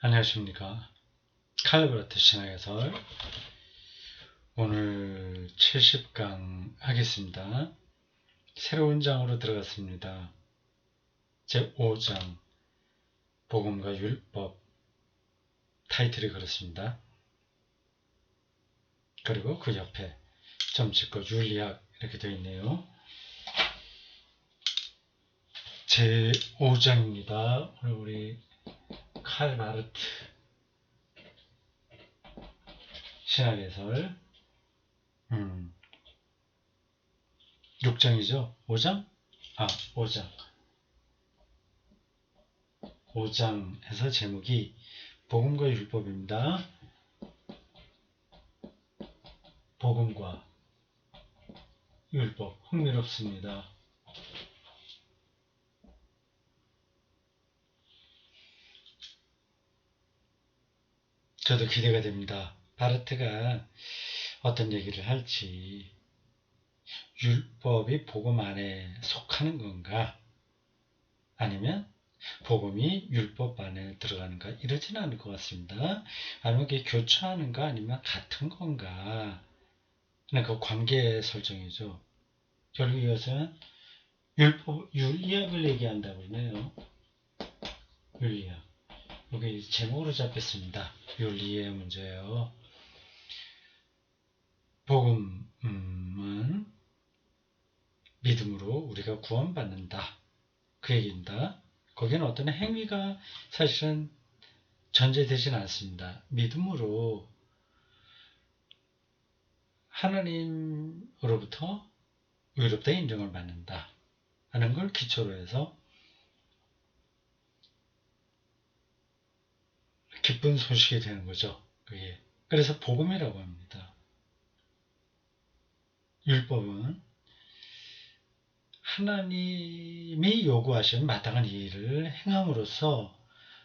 안녕하십니까. 칼버트 신학해설 오늘 70강 하겠습니다. 새로운 장으로 들어갔습니다. 제5장 복음과 율법 타이틀이 그렇습니다. 그리고 그 옆에 점찍고 윤리학 이렇게 되어 있네요. 제5장입니다. 오늘 우리 칼바르트 신학해설 6장이죠? 5장? 5장. 5장에서 제목이 복음과 율법입니다. 복음과 율법 흥미롭습니다. 저도 기대가 됩니다. 바르트가 어떤 얘기를 할지, 율법이 복음 안에 속하는 건가, 아니면 복음이 율법 안에 들어가는가, 이러지는 않을 것 같습니다. 아니면 그게 교차하는가, 아니면 같은 건가, 그 관계 설정이죠. 결국 이것은 윤리학을 얘기한다고 그러네요. 윤리학. 여기 제목으로 잡혔습니다. 윤리의 문제예요. 복음은 믿음으로 우리가 구원받는다. 그 얘기입니다. 거기는 어떤 행위가 사실은 전제되진 않습니다. 믿음으로 하나님으로부터 의롭다 인정을 받는다 하는 걸 기초로 해서 기쁜 소식이 되는 거죠. 그게. 그래서 복음이라고 합니다. 율법은 하나님이 요구하신 마땅한 일을 행함으로써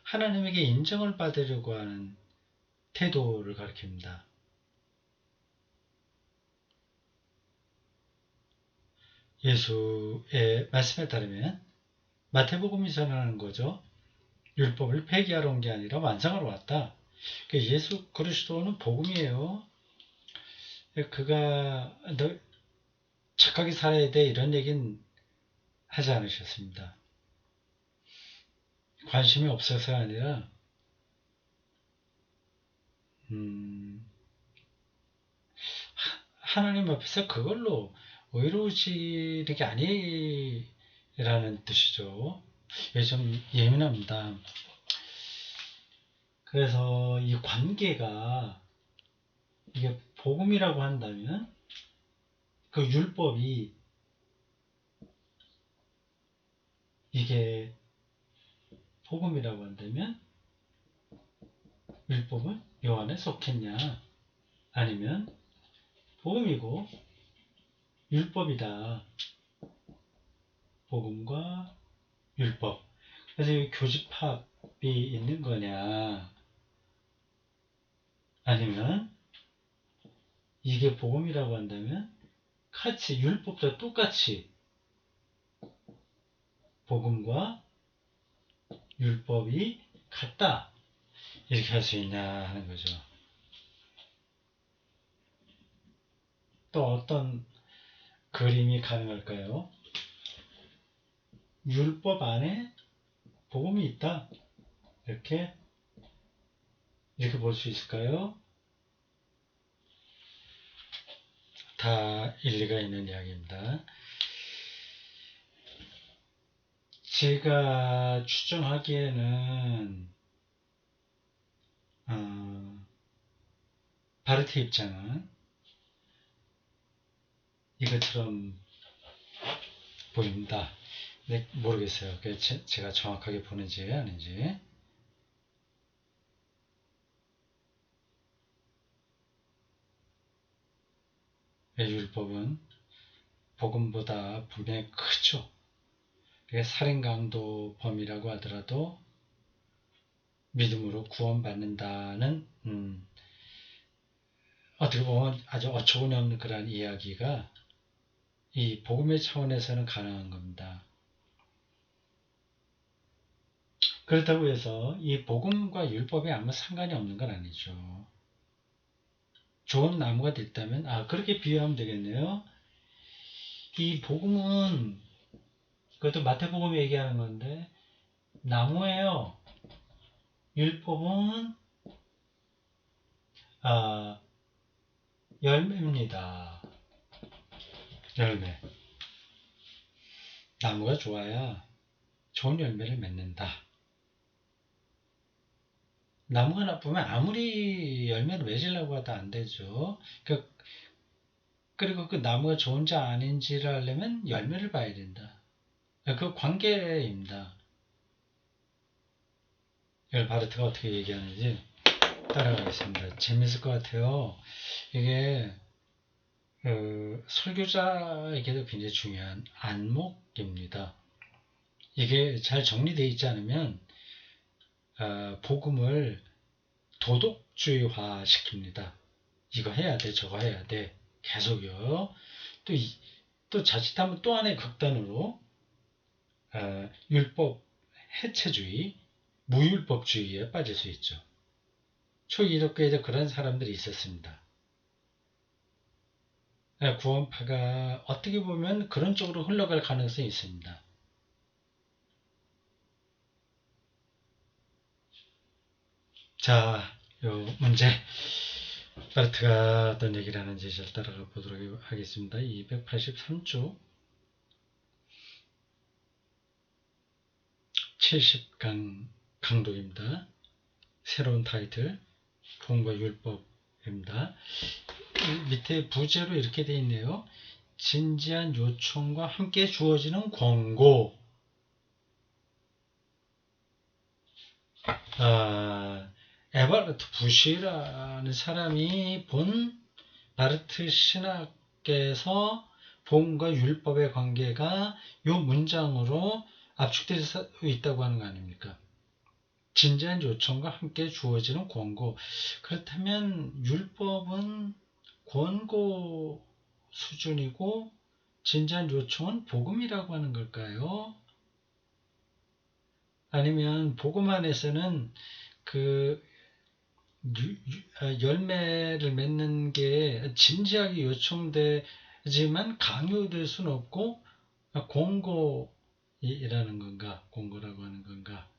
하나님에게 인정을 받으려고 하는 태도를 가리킵니다. 예수의 말씀에 따르면 마태복음이 전하는 거죠. 율법을 폐기하러 온 게 아니라 완성하러 왔다. 예수 그리스도는 복음이에요. 그가 너 착하게 살아야 돼 이런 얘기는 하지 않으셨습니다. 관심이 없어서가 아니라 하나님 앞에서 그걸로 의로워지는 게 아니라는 뜻이죠. 좀 예민합니다. 그래서 이 관계가 이게 복음이라고 한다면 그 율법이 이게 복음이라고 한다면 율법은 요 안에 속했냐, 아니면 복음이고 율법이다. 복음과 율법. 그래서 이 교집합이 있는 거냐, 아니면 이게 복음이라고 한다면 같이 율법도 똑같이 복음과 율법이 같다 이렇게 할 수 있냐 하는 거죠. 또 어떤 그림이 가능할까요? 율법 안에 복음이 있다 이렇게 볼 수 있을까요? 다 일리가 있는 이야기입니다. 제가 추정하기에는 바르트 입장은 이것처럼 보입니다. 근데 모르겠어요. 제가 정확하게 보는지 아닌지. 율법은 복음보다 분명히 크죠. 살인 강도 범이라고 하더라도 믿음으로 구원받는다는 어떻게 보면 아주 어처구니없는 그런 이야기가 이 복음의 차원에서는 가능한 겁니다. 그렇다고 해서 이 복음과 율법이 아무 상관이 없는 건 아니죠. 좋은 나무가 됐다면 그렇게 비유하면 되겠네요. 이 복음은 그것도 마태복음이 얘기하는 건데 나무예요. 율법은 열매입니다. 열매. 나무가 좋아야 좋은 열매를 맺는다. 나무가 나쁘면 아무리 열매를 맺으려고 해도 안 되죠. 그리고 그 나무가 좋은지 아닌지를 알려면 열매를 봐야 된다. 그 관계입니다. 이걸 바르트가 어떻게 얘기하는지 따라가겠습니다. 재밌을 것 같아요. 이게 설교자에게도 굉장히 중요한 안목입니다. 이게 잘 정리되어 있지 않으면 복음을 도덕주의화 시킵니다. 이거 해야 돼, 저거 해야 돼. 계속요. 또 자칫하면 또 하나의 극단으로 율법 해체주의, 무율법주의에 빠질 수 있죠. 초기독교에도 그런 사람들이 있었습니다. 구원파가 어떻게 보면 그런 쪽으로 흘러갈 가능성이 있습니다. 자, 요 문제 바르트가 어떤 얘기를 하는지 잘 따라가 보도록 하겠습니다. 283쪽 70강 강독입니다. 새로운 타이틀 복음과 율법입니다. 밑에 부제로 이렇게 되어 있네요. 진지한 요청과 함께 주어지는 권고. 에버르트 부시라는 사람이 본 바르트 신학에서 복음과 율법의 관계가 이 문장으로 압축되어 있다고 하는 거 아닙니까? 진지한 요청과 함께 주어지는 권고. 그렇다면 율법은 권고 수준이고 진지한 요청은 복음이라고 하는 걸까요? 아니면 복음 안에서는 그 열매를 맺는 게 진지하게 요청되지만 강요될 수는 없고 공고이라는 건가? 공고라고 하는 건가?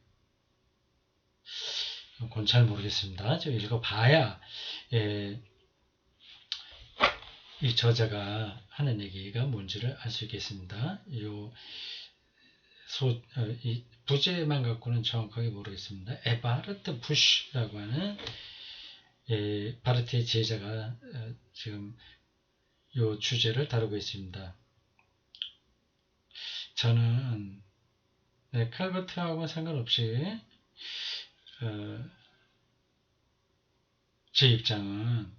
그건 잘 모르겠습니다. 좀 읽어봐야 이 저자가 하는 얘기가 뭔지를 알 수 있겠습니다. 이 부제만 갖고는 정확하게 모르겠습니다. 에바르트 부시라고 하는 바르트의 제자가 지금 이 주제를 다루고 있습니다. 저는 칼버트하고는 상관없이 제 입장은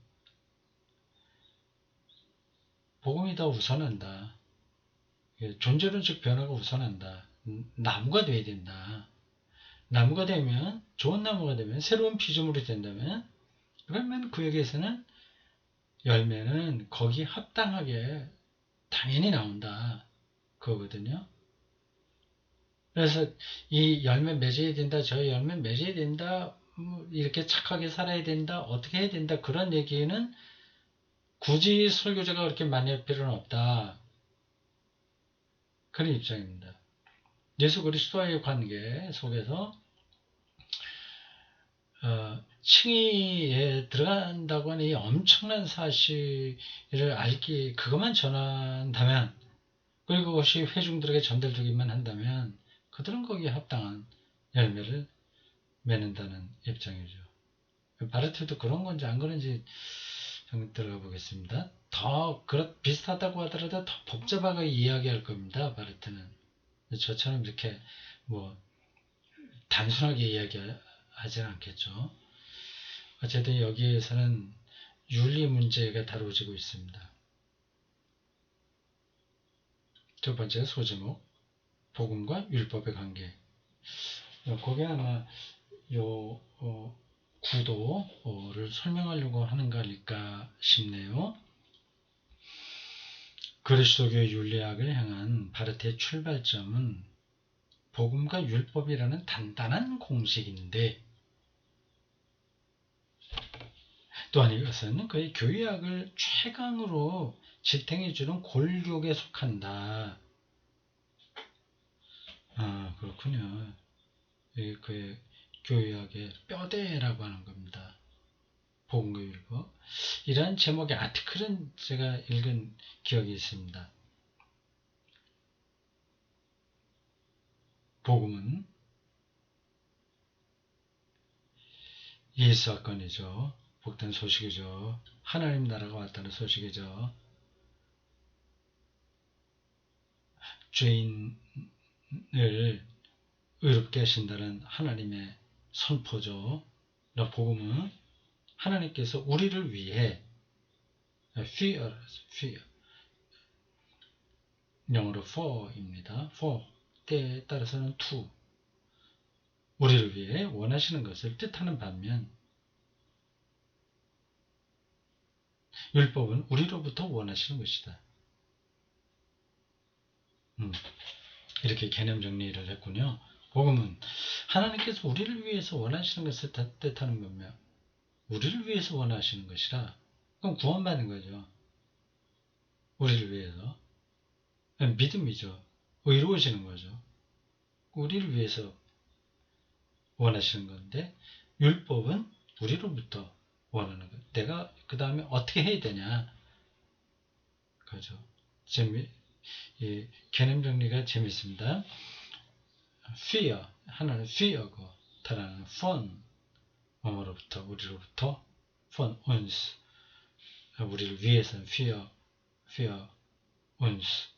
복음이 더 우선한다. 존재론적 변화가 우선한다. 나무가 돼야 된다. 나무가 되면 좋은 나무가 되면 새로운 피조물이 된다면 그러면 구역에서는 열매는 거기에 합당하게 당연히 나온다. 그거거든요. 그래서 이 열매 맺어야 된다. 저 열매 맺어야 된다. 이렇게 착하게 살아야 된다. 어떻게 해야 된다. 그런 얘기는 굳이 설교자가 그렇게 많이 할 필요는 없다. 그런 입장입니다. 예수 그리스도와의 관계 속에서 칭의에 들어간다고 하는 이 엄청난 사실을 알기 그것만 전한다면 그리고 그것이 회중들에게 전달되기만 한다면 그들은 거기에 합당한 열매를 맺는다는 입장이죠. 바르트도 그런 건지 안 그런지 좀 들어가 보겠습니다. 더 비슷하다고 하더라도 더 복잡하게 이야기할 겁니다. 바르트는 저처럼 이렇게 단순하게 이야기하지는 않겠죠. 어쨌든 여기에서는 윤리 문제가 다루어지고 있습니다. 두 번째 소제목 복음과 율법의 관계. 거기에 아마 구도를 설명하려고 하는 거 아닐까 싶네요. 그리스도교의 윤리학을 향한 바르트의 출발점은 복음과 율법이라는 단단한 공식인데 또한 이것은 그의 교회학을 최강으로 지탱해주는 골격에 속한다. 아, 그렇군요. 그의 교회학의 뼈대라고 하는 겁니다. 복음과 율법. 이러한 제목의 아티클은 제가 읽은 기억이 있습니다. 복음은 예수 사건이죠. 복된 소식이죠. 하나님 나라가 왔다는 소식이죠. 죄인을 의롭게 하신다는 하나님의 선포죠. 복음은 하나님께서 우리를 위해 fear, 영어로 for입니다. for 때에 따라서는 to 우리를 위해 원하시는 것을 뜻하는 반면 율법은 우리로부터 원하시는 것이다. 이렇게 개념 정리를 했군요. 복음은 하나님께서 우리를 위해서 원하시는 것을 뜻하는 거며 우리를 위해서 원하시는 것이라 그럼 구원받는 거죠. 우리를 위해서 믿음이죠. 의로우시는 거죠. 우리를 위해서 원하시는 건데 율법은 우리로부터 원하는 것. 내가 그 다음에 어떻게 해야 되냐. 그죠. 이 개념 정리가 재밌습니다. fear, 하나는 fear고, 다른 fun, 뭐로부터, 우리로부터, fun, uns, 우리를 위해서는 fear, uns.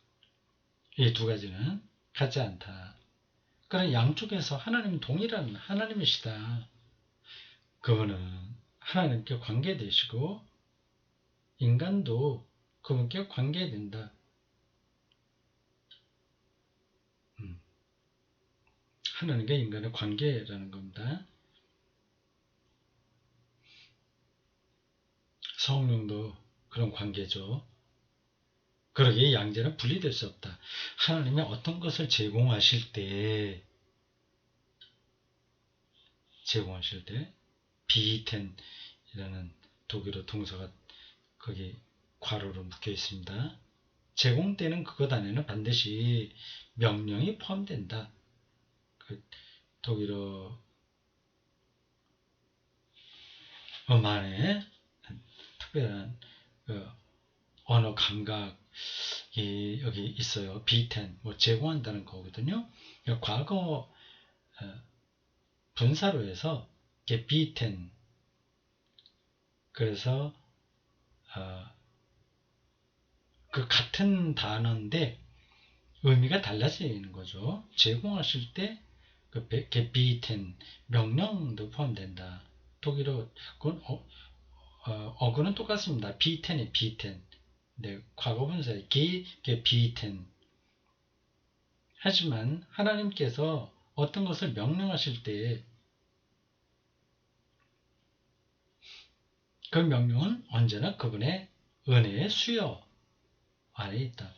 이 두 가지는 같지 않다. 그런 양쪽에서 하나님 동일한 하나님이시다. 그분은 하나님께 관계되시고 인간도 그분께 관계된다. 하나님과 인간의 관계라는 겁니다. 성령도 그런 관계죠. 그러기에 양자는 분리될 수 없다. 하나님이 어떤 것을 제공하실 때 비텐이라는 독일어 동사가 거기 괄호로 묶여 있습니다. 제공되는 그것 안에는 반드시 명령이 포함된다. 그 독일어 안에 특별한 언어 감각이 여기 있어요. 비텐, 제공한다는 거거든요. 과거 분사로 해서 비텐, 그래서 그 같은 단어인데 의미가 달라지는 거죠. 제공하실 때 그 비텐 명령도 포함된다. 독일어 그건 어구는 똑같습니다. 비텐이 비텐. 네, 과거 분사에 비텐. 하지만 하나님께서 어떤 것을 명령하실 때 그 명령은 언제나 그분의 은혜의 수요 안에 있다.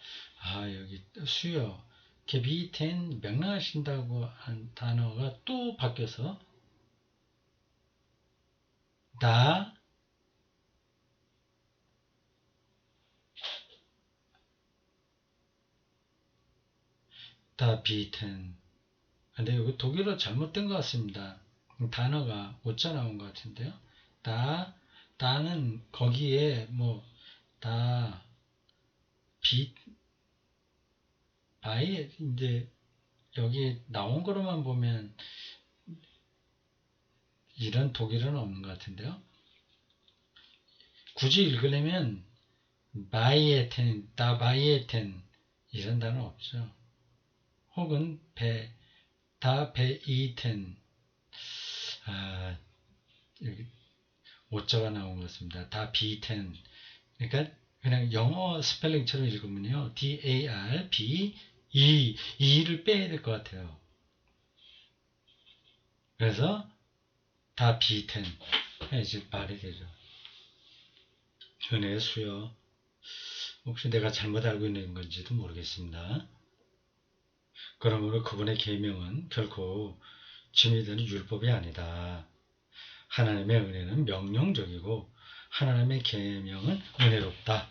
여기 수요, 비텐 명령하신다고 한 단어가 또 바뀌어서 다 비텐. 근데 여기 독일어 잘못된 것 같습니다. 단어가 오자 나온 것 같은데요. 다는 거기에 바이 이제 여기 나온 거로만 보면 이런 독일어는 없는 것 같은데요. 굳이 읽으려면 바이에텐 이런 단어 없죠. 혹은 베이텐 여기 오자가 나온 것 같습니다. 비텐. 그러니까 그냥 영어 스펠링처럼 읽으면요. DARB, E를 빼야 될 것 같아요. 그래서 비텐 이제 말이 되죠. 은혜의 수요. 혹시 내가 잘못 알고 있는 건지도 모르겠습니다. 그러므로 그분의 계명은 결코 짐이 되는 율법이 아니다. 하나님의 은혜는 명령적이고 하나님의 계명은 은혜롭다.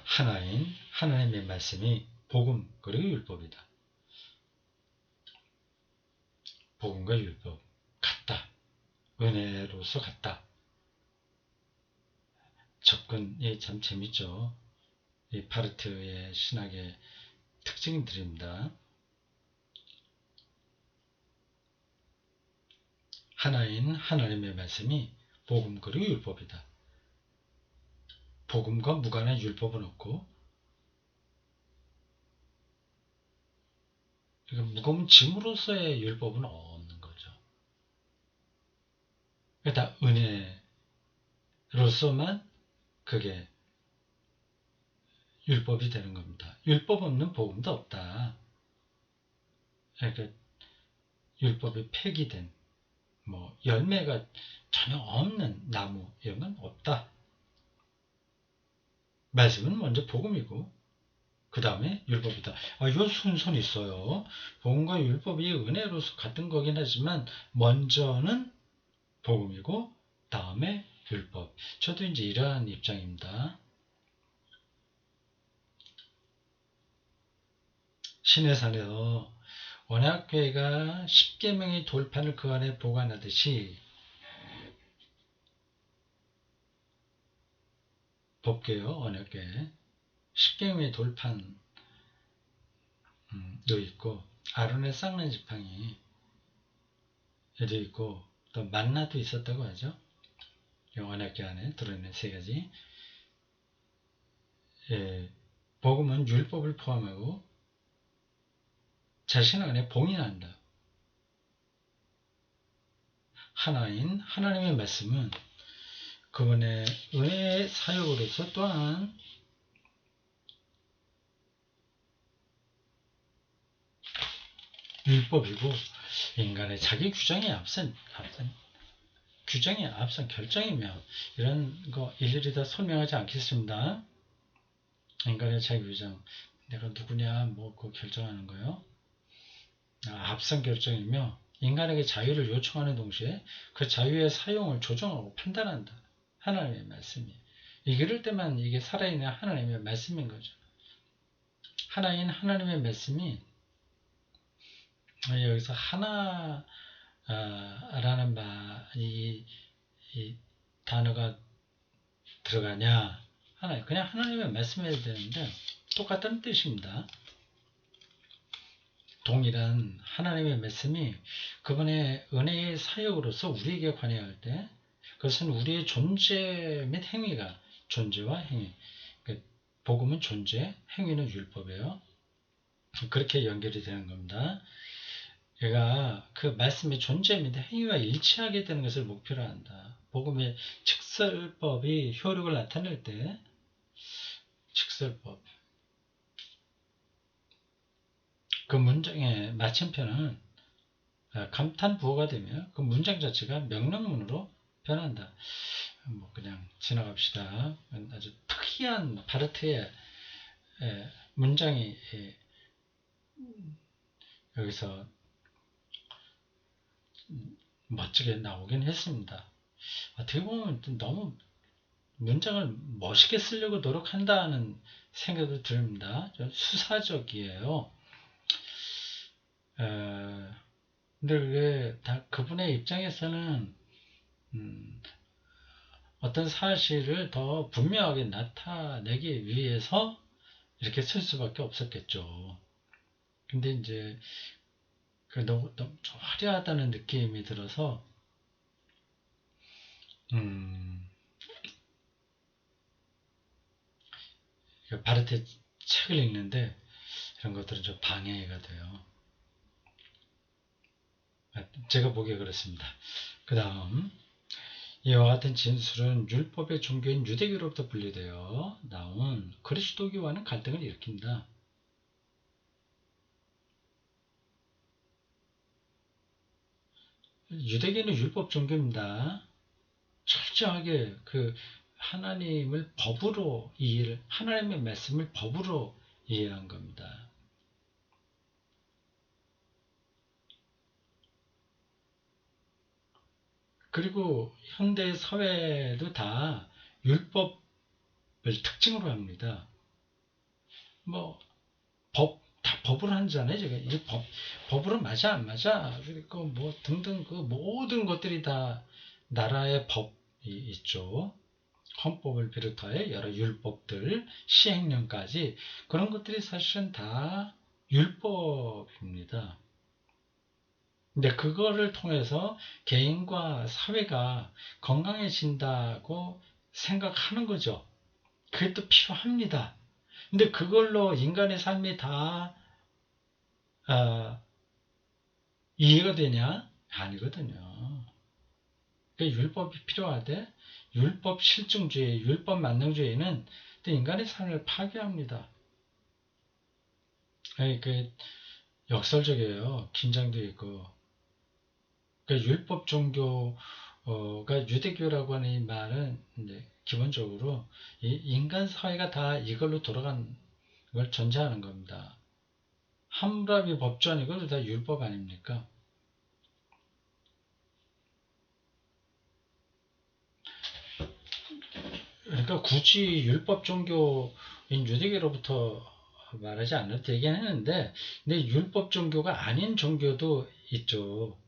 하나인 하나님의 말씀이 복음 그리고 율법이다. 복음과 율법 같다. 은혜로서 같다. 접근이 참 재밌죠. 이 바르트의 신학의 특징들입니다. 하나인 하나님의 말씀이 복음 그리고 율법이다. 복음과 무관한 율법은 없고, 그러니까 무거운 짐으로서의 율법은 없는 거죠. 그러니까 다 은혜로서만 그게 율법이 되는 겁니다. 율법 없는 복음도 없다. 그러니까 율법이 폐기된 열매가 전혀 없는 나무 이런 건 없다. 말씀은 먼저 복음이고 그 다음에 율법이다. 이 순서는 있어요. 복음과 율법이 은혜로서 같은 거긴 하지만 먼저는 복음이고 다음에 율법. 저도 이제 이러한 입장입니다. 시내산에서 언약궤가 10계명의 돌판을 그 안에 보관하듯이 볼게요. 언약궤 10계명의 돌판도 있고 아론의 쌍난 지팡이 도 있고 또 만나도 있었다고 하죠. 언약궤 안에 들어있는 세 가지. 복음은 율법을 포함하고 자신 안에 봉인한다. 하나인 하나님의 말씀은 그분의 은혜의 사역으로서 또한 율법이고 인간의 자기 규정에 앞선 결정이며 이런 거 일일이 다 설명하지 않겠습니다. 인간의 자기 규정, 내가 누구냐 그거 결정하는 거요. 앞선 결정이며 인간에게 자유를 요청하는 동시에 그 자유의 사용을 조정하고 판단한다. 하나님의 말씀이. 이럴 때만 이게 살아있는 하나님의 말씀인 거죠. 하나인 하나님의 말씀이 여기서 하나라는 이 단어가 들어가냐? 그냥 하나님의 말씀해야 되는데 똑같다는 뜻입니다. 동일한 하나님의 말씀이 그분의 은혜의 사역으로서 우리에게 관여할 때 그것은 우리의 존재 및 행위가 존재와 행위 복음은 존재, 행위는 율법이에요. 그렇게 연결이 되는 겁니다. 얘가 그 말씀의 존재 및 행위와 일치하게 되는 것을 목표로 한다. 복음의 직설법이 효력을 나타낼 때 직설법 그 문장의 마침표는 감탄 부호가 되면 그 문장 자체가 명령문으로 변한다. 그냥 지나갑시다. 아주 특이한 바르트의 문장이 여기서 멋지게 나오긴 했습니다. 어떻게 보면 너무 문장을 멋있게 쓰려고 노력한다는 생각도 듭니다. 수사적이에요. 근데 그게 다 그분의 입장에서는 어떤 사실을 더 분명하게 나타내기 위해서 이렇게 쓸 수밖에 없었겠죠. 근데 이제 너무 좀 화려하다는 느낌이 들어서 바르테 책을 읽는데 이런 것들은 좀 방해가 돼요. 제가 보기에 그렇습니다. 그 다음 이와 같은 진술은 율법의 종교인 유대교로부터 분리되어 나온 그리스도교와는 갈등을 일으킨다. 유대교는 율법 종교입니다. 철저하게 그 하나님을 법으로 하나님의 말씀을 법으로 이해한 겁니다. 그리고 현대 사회도 다 율법을 특징으로 합니다. 뭐 다 법으로 하잖아요. 제가 이 법으로 맞아 안 맞아, 그리고 뭐 등등 그 모든 것들이 다 나라의 법이 있죠. 헌법을 비롯하여 여러 율법들, 시행령까지 그런 것들이 사실은 다 율법입니다. 근데 그거를 통해서 개인과 사회가 건강해진다고 생각하는 거죠. 그게 또 필요합니다. 근데 그걸로 인간의 삶이 다 이해가 되냐? 아니거든요. 그러니까 율법이 필요하되 율법 실증주의, 율법 만능주의는 또 인간의 삶을 파괴합니다. 그 역설적이에요. 긴장도 있고. 그러니까 율법 종교가 유대교라고 하는 이 말은 이제 기본적으로 이 인간 사회가 다 이걸로 돌아간 걸 전제하는 겁니다. 함무라비 법전 이것도 다 율법 아닙니까? 그러니까 굳이 율법 종교인 유대교로부터 말하지 않아도 되긴 했는데, 근데 율법 종교가 아닌 종교도 있죠.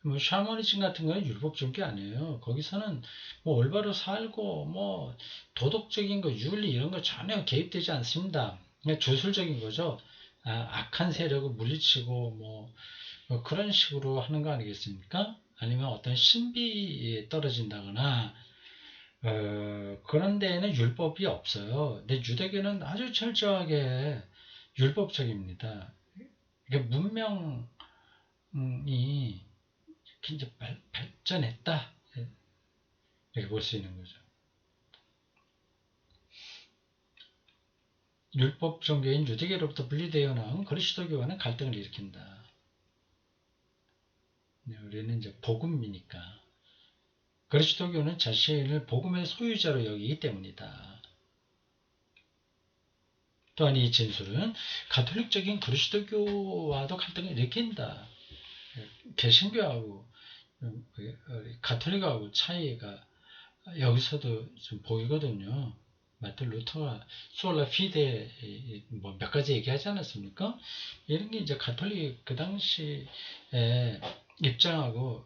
뭐 샤머니즘 같은 거는 율법 종교 아니에요. 거기서는 뭐 올바로 살고 뭐 도덕적인 거, 윤리 이런 거 전혀 개입되지 않습니다. 그냥 주술적인 거죠. 악한 세력을 물리치고 뭐 그런 식으로 하는 거 아니겠습니까? 아니면 어떤 신비에 떨어진다거나 그런 데에는 율법이 없어요. 근데 유대교는 아주 철저하게 율법적입니다. 이게 문명이 이제 발전했다, 이렇게 볼 수 있는 거죠. 율법 종교인 유대교로부터 분리되어 나온 그리스도교와는 갈등을 일으킨다. 우리는 이제 복음이니까. 그리스도교는 자신을 복음의 소유자로 여기기 때문이다. 또한 이 진술은 가톨릭적인 그리스도교와도 갈등을 일으킨다. 개신교하고 가톨릭하고 차이가 여기서도 좀 보이거든요. 마틴 루터가 솔라 피데 뭐 몇 가지 얘기하지 않았습니까? 이런 게 이제 가톨릭 그 당시에 입장하고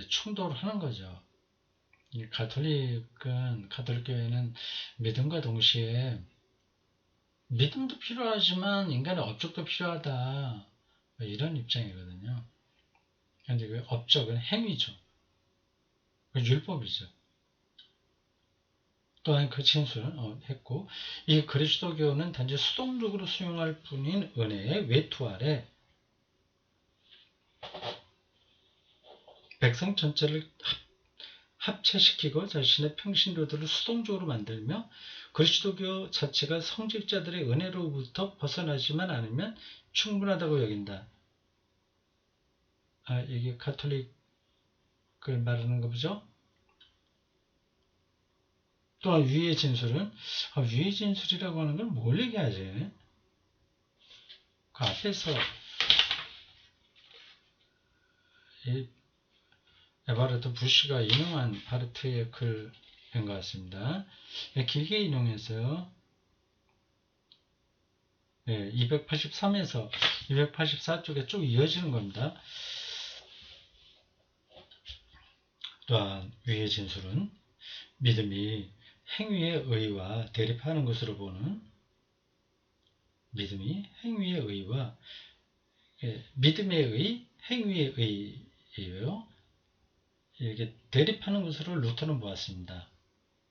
충돌하는 거죠. 가톨릭 교회는 믿음과 동시에 믿음도 필요하지만 인간의 업적도 필요하다, 이런 입장이거든요. 근데 그 업적은 행위죠. 그 율법이죠. 또한 그 진술을 했고, 이 그리스도교는 단지 수동적으로 수용할 뿐인 은혜의 외투 아래 백성 전체를 합체시키고 자신의 평신도들을 수동적으로 만들며 그리스도교 자체가 성직자들의 은혜로부터 벗어나지만 않으면 충분하다고 여긴다. 이게 가톨릭을 말하는 거 보죠? 또한 위의 진술은 위의 진술이라고 하는 건 뭘 얘기하지? 그 앞에서 이 에바르트 부시가 인용한 바르트의 글인 것 같습니다. 길게 인용해서요. 283에서 284쪽에 쭉 이어지는 겁니다. 또한 위의 진술은 믿음이 행위의 의와 대립하는 것으로 보는, 믿음이 행위의 의와 믿음의 의, 행위의 의예요. 이렇게 대립하는 것으로 루터는 보았습니다.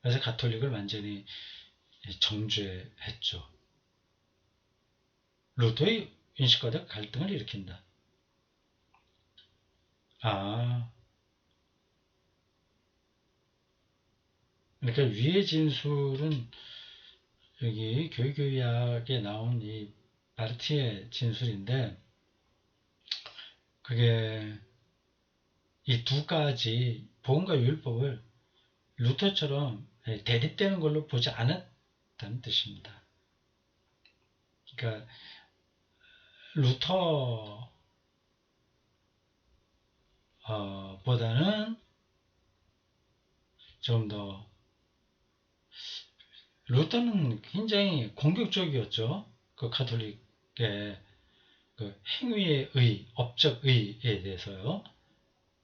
그래서 가톨릭을 완전히 정죄했죠. 루터의 인식과도 갈등을 일으킨다. 그러니까 위의 진술은 여기 교육교약에 나온 이 바르티의 진술인데, 그게 이 두 가지 복음과 율법을 루터처럼 대립되는 걸로 보지 않았다는 뜻입니다. 그러니까 루터 보다는 좀 더 루터는 굉장히 공격적이었죠. 그 가톨릭의 그 행위의 의, 업적 의에 대해서요.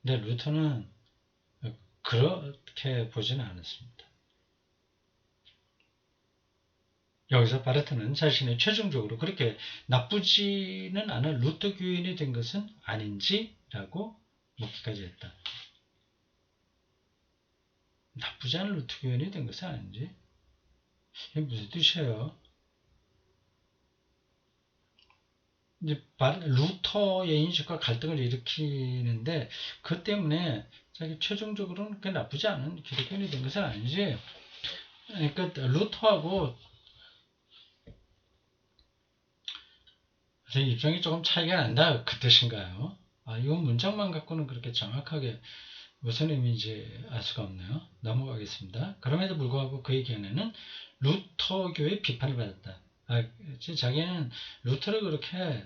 근데 루터는 그렇게 보지는 않았습니다. 여기서 바르트는 자신이 최종적으로 그렇게 나쁘지는 않은 루터 교인이 된 것은 아닌지라고 묻기까지 했다. 나쁘지 않은 루터 교인이 된 것은 아닌지? 이게 무슨 뜻이에요? 이제 루터의 인식과 갈등을 일으키는데 그 때문에 자기 최종적으로는 그 나쁘지 않은 기독교인이 된 것은 아니지. 그러니까 루터하고 입장이 조금 차이가 난다 그 뜻인가요? 아, 이건 문장만 갖고는 그렇게 정확하게 무슨 의미인지 알 수가 없네요. 넘어가겠습니다. 그럼에도 불구하고 그의 견해는 루터교의 비판을 받았다. 아, 자기는 루터를 그렇게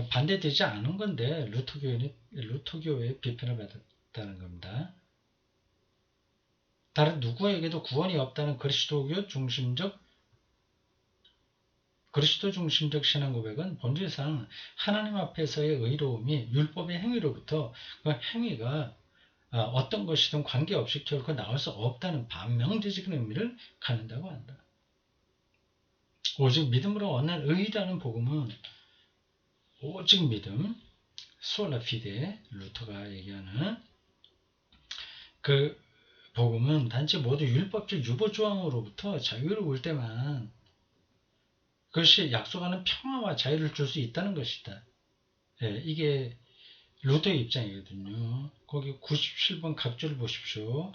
반대되지 않은 건데 루터교의 비판을 받았다는 겁니다. 다른 누구에게도 구원이 없다는 그리스도 중심적 신앙 고백은 본질상 하나님 앞에서의 의로움이 율법의 행위로부터 그 행위가 어떤 것이든 관계없이 결코 나올 수 없다는 반명제적인 의미를 갖는다고 한다. 오직 믿음으로 얻는 의라는 복음은 오직 믿음, 소라 피데, 루터가 얘기하는 그 복음은 단지 모두 율법적 유보조항으로부터 자유를 올 때만 그것이 약속하는 평화와 자유를 줄 수 있다는 것이다. 예, 이게 루터의 입장이거든요. 거기 97번 각주를 보십시오.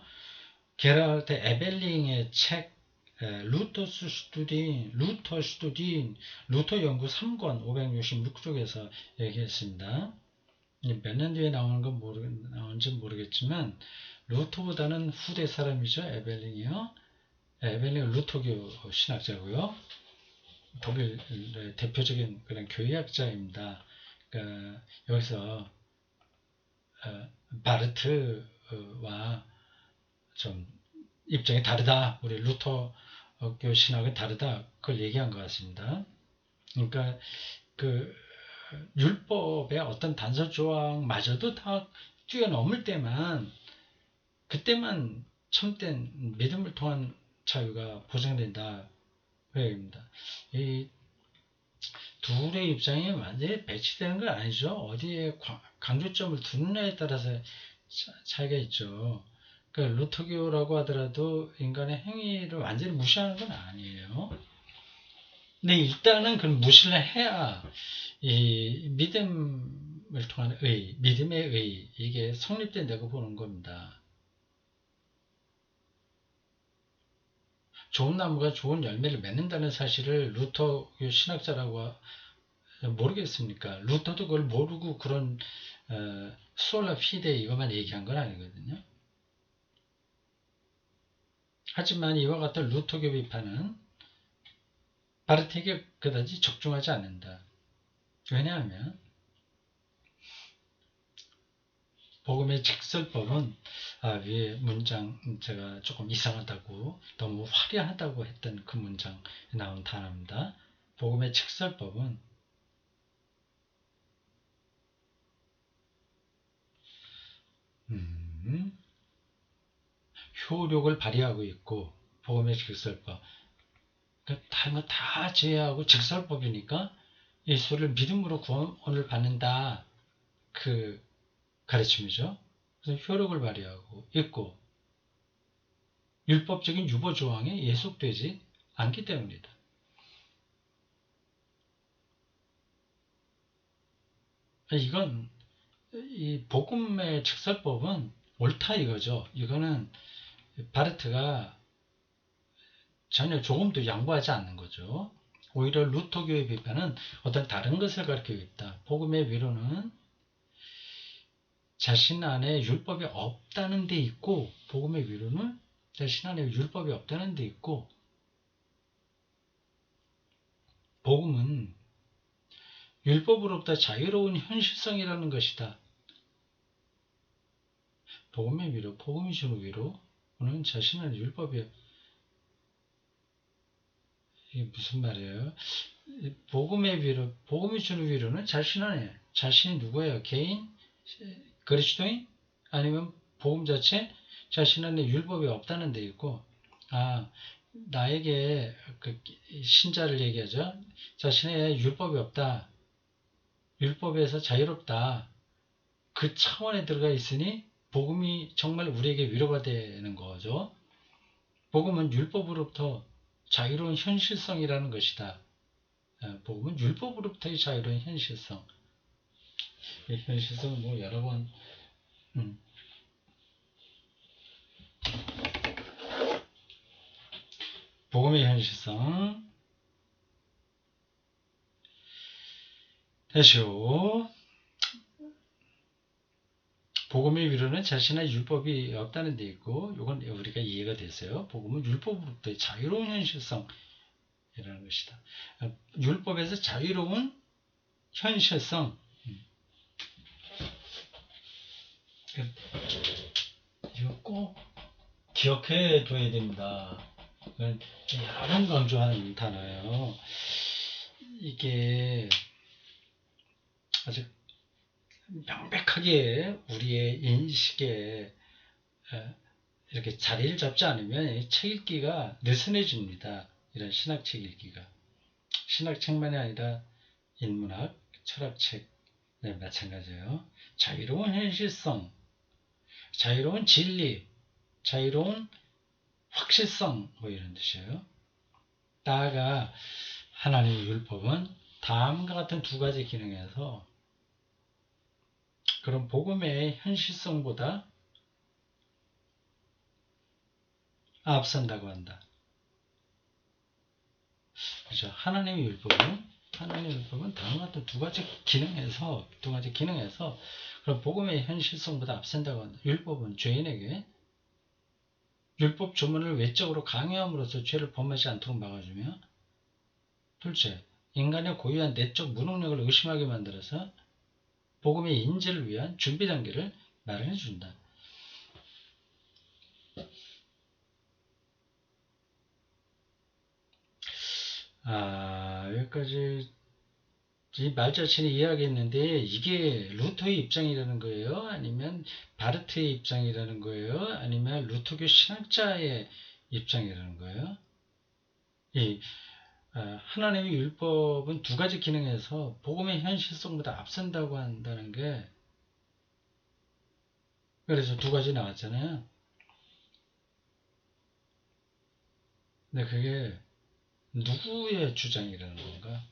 게라르트 에벨링의 책 루터 슈투딘, 루터 연구 3권 566쪽에서 얘기했습니다. 몇 년 뒤에 나오는 건 나온지 모르겠지만 루터보다는 후대 사람이죠. 에벨링이요. 에벨링은 루터교 신학자고요. 독일의 대표적인 그런 교회학자입니다. 그러니까 여기서 바르트와 좀 입장이 다르다. 우리 루터교 신학은 다르다. 그걸 얘기한 것 같습니다. 그러니까 그 율법의 어떤 단서 조항마저도 다 뛰어넘을 때만 그때만 참된 믿음을 통한 자유가 보장된다. 회입니다. 이 둘의 입장이 완전히 배치되는 건 아니죠. 어디에 강조점을 두느냐에 따라서 차이가 있죠. 그러니까 루터교라고 하더라도 인간의 행위를 완전히 무시하는 건 아니에요. 근데 일단은 그걸 무시를 해야 이 믿음을 통한 의, 믿음의 의, 이게 성립된다고 보는 겁니다. 좋은 나무가 좋은 열매를 맺는다는 사실을 루터교 신학자라고 모르겠습니까? 루터도 그걸 모르고 그런 솔라 피데 이것만 얘기한 건 아니거든요. 하지만 이와 같은 루터교 비판은 바르트에게 그다지 적중하지 않는다. 왜냐하면 복음의 직설법은 위에 문장 제가 조금 이상하다고 너무 화려하다고 했던 그 문장에 나온 단어입니다. 복음의 직설법은 효력을 발휘하고 있고 복음의 직설법 다 제외하고 직설법이니까 예수를 믿음으로 구원을 받는다 그 가르침이죠. 그래서 효력을 발휘하고 있고 율법적인 유보 조항에 예속되지 않기 때문이다. 이건 이 복음의 직설법은 옳다 이거죠. 이거는 바르트가 전혀 조금도 양보하지 않는 거죠. 오히려 루터교의 비판은 어떤 다른 것을 가르치고 있다. 복음의 위로는 자신 안에 율법이 없다는 데 있고 복음의 위로는 자신 안에 율법이 없다는 데 있고 복음은 율법으로부터 자유로운 현실성이라는 것이다. 복음의 위로, 복음이 주는 위로는 자신의 율법이, 이게 무슨 말이에요? 복음의 위로, 복음이 주는 위로는 자신이 누구예요? 개인? 그리스도인? 아니면 복음 자체? 자신 안에 율법이 없다는 데 있고, 나에게 그 신자를 얘기하죠. 자신의 율법이 없다. 율법에서 자유롭다. 그 차원에 들어가 있으니 복음이 정말 우리에게 위로가 되는 거죠. 복음은 율법으로부터 자유로운 현실성이라는 것이다. 복음은 율법으로부터의 자유로운 현실성. 이 현실성은 뭐 여러 번 복음의 현실성 다시요. 복음의 위로는 자신의 율법이 없다는 데 있고, 이건 우리가 이해가 됐어요. 복음은 율법으로부터의 자유로운 현실성이라는 것이다. 율법에서 자유로운 현실성. 이거 꼭 기억해 둬야 됩니다. 이건 여러 번 강조하는 단어예요. 이게 아주 명백하게 우리의 인식에 이렇게 자리를 잡지 않으면 책 읽기가 느슨해집니다. 이런 신학책 읽기가. 신학책만이 아니라 인문학, 철학책, 네, 마찬가지예요. 자유로운 현실성, 자유로운 진리, 자유로운 확실성, 뭐 이런 뜻이에요. 나아가 하나님의 율법은 다음과 같은 두 가지 기능에서 그런 복음의 현실성보다 앞선다고 한다. 그렇죠. 하나님의 율법은 다음과 같은 두 가지 기능에서 그런 복음의 현실성보다 앞선다고 한다. 율법은 죄인에게 율법 조문을 외적으로 강요함으로써 죄를 범하지 않도록 막아주며, 둘째, 인간의 고유한 내적 무능력을 의심하게 만들어서 복음의 인지를 위한 준비 단계를 마련해 준다. 여기까지 이 말 자체는 이해하겠는데, 이게 루터의 입장이라는 거예요? 아니면 바르트의 입장이라는 거예요? 아니면 루터교 신학자의 입장이라는 거예요? 하나님의 율법은 두 가지 기능에서 복음의 현실성보다 앞선다고 한다는 게, 그래서 두 가지 나왔잖아요. 근데 그게 누구의 주장이라는 건가?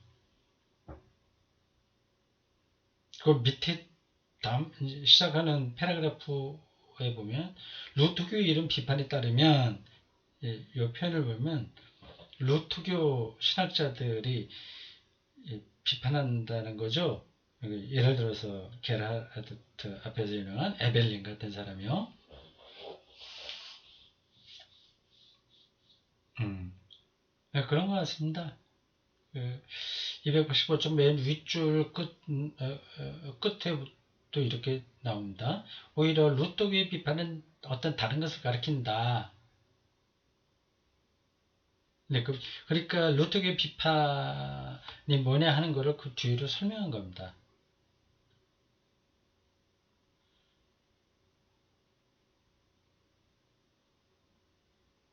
그 밑에 다음 시작하는 패러그래프에 보면 루터교의 이런 비판에 따르면, 이 표현을 보면 루터교 신학자들이 비판한다는 거죠. 예를 들어서 게라하트 앞에서 유명한 에벨린 같은 사람이요. 네, 그런 것 같습니다. 285쪽 맨 윗줄 끝에도 이렇게 나옵니다. 오히려 루터교의 비판은 어떤 다른 것을 가리킨다. 네, 그러니까 루터교의 비판이 뭐냐 하는 것을 그 뒤로 설명한 겁니다.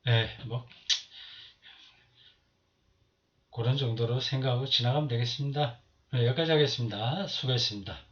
네, 뭐 그런 정도로 생각하고 지나가면 되겠습니다. 네, 여기까지 하겠습니다. 수고했습니다.